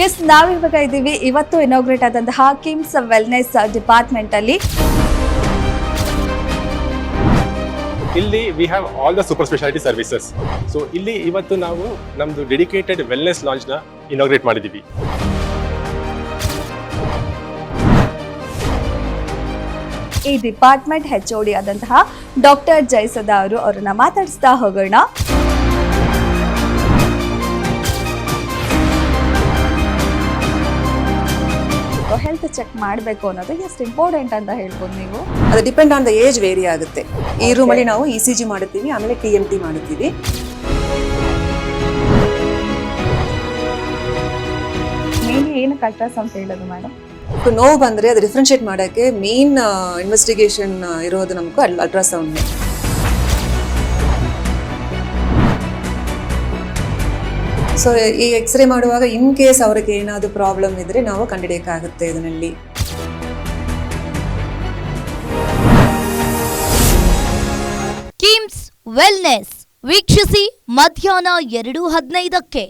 S, ನಾವಿವಾಗ ಇದ್ದೀವಿ ಇವತ್ತು ಇನಾಗ್ರೇಟ್ ಆದಂತಹ ಕಿಮ್ಸ್ ವೆಲ್ನೆಸ್ ಡಿಪಾರ್ಟ್ಮೆಂಟ್ ಅಲ್ಲಿ. ಇಲ್ಲಿ we have all the super speciality services. So ಇಲ್ಲಿ ಇವತ್ತು ನಾವು ನಮ್ದು ಡೆಡಿಕೇಟೆಡ್ ವೆಲ್ನೆಸ್ ಲಾಂಚ್ ನ ಇನಾಗ್ರೇಟ್ ಮಾಡಿದೀವಿ. ಈ ಡಿಪಾರ್ಟ್ಮೆಂಟ್ HOD ಆದಂತಹ ಡಾಕ್ಟರ್ ಜಯಸದಾ ಅವರನ್ನ ಮಾತಾಡಿಸ್ತಾ ಹೋಗೋಣ. ಹೆಲ್ತ್ ಚೆಕ್ ಮಾಡಬೇಕು ಅನ್ನೋದು ಎಷ್ಟು ಇಂಪಾರ್ಟೆಂಟ್ ಅಂತ ಹೇಳ್ಬೋದು ನೀವು? ಅದು depend on the age vary ಆಗುತ್ತೆ. ಈ ರೂಮಲ್ಲಿ ನಾವು ECG ಮಾಡುತ್ತೀವಿ, ಆಮೇಲೆ TMT ಮಾಡುತ್ತೀವಿ. ಮೇನ್ಲಿ ಏನಕ್ಕೆ ಅಲ್ಟ್ರಾಸೌಂಡ್ ಹೇಳೋದು ಮೇಡಮ್? ನೋವು ಬಂದರೆ ಅದು ಡಿಫ್ರೆನ್ಶಿಯೇಟ್ ಮಾಡೋಕ್ಕೆ ಮೇನ್ ಇನ್ವೆಸ್ಟಿಗೇಷನ್ ಇರೋದು ನಮಗೂ ಅಲ್ಟ್ರಾಸೌಂಡ್. ಸೊ ಈ ಎಕ್ಸ್ರೇ ಮಾಡುವಾಗ ಇನ್ ಕೇಸ್ ಅವ್ರಿಗೆ ಏನಾದರೂ ಪ್ರಾಬ್ಲಮ್ ಇದ್ರೆ ನಾವು ಕಂಡುಹಿಡಿಯೋಕ್ಕಾಗುತ್ತೆ ಇದರಲ್ಲಿ. ಕಿಮ್ಸ್ ವೆಲ್ನೆಸ್ ವೀಕ್ಷಿಸಿ ಮಧ್ಯಾಹ್ನ 2:15ಕ್ಕೆ.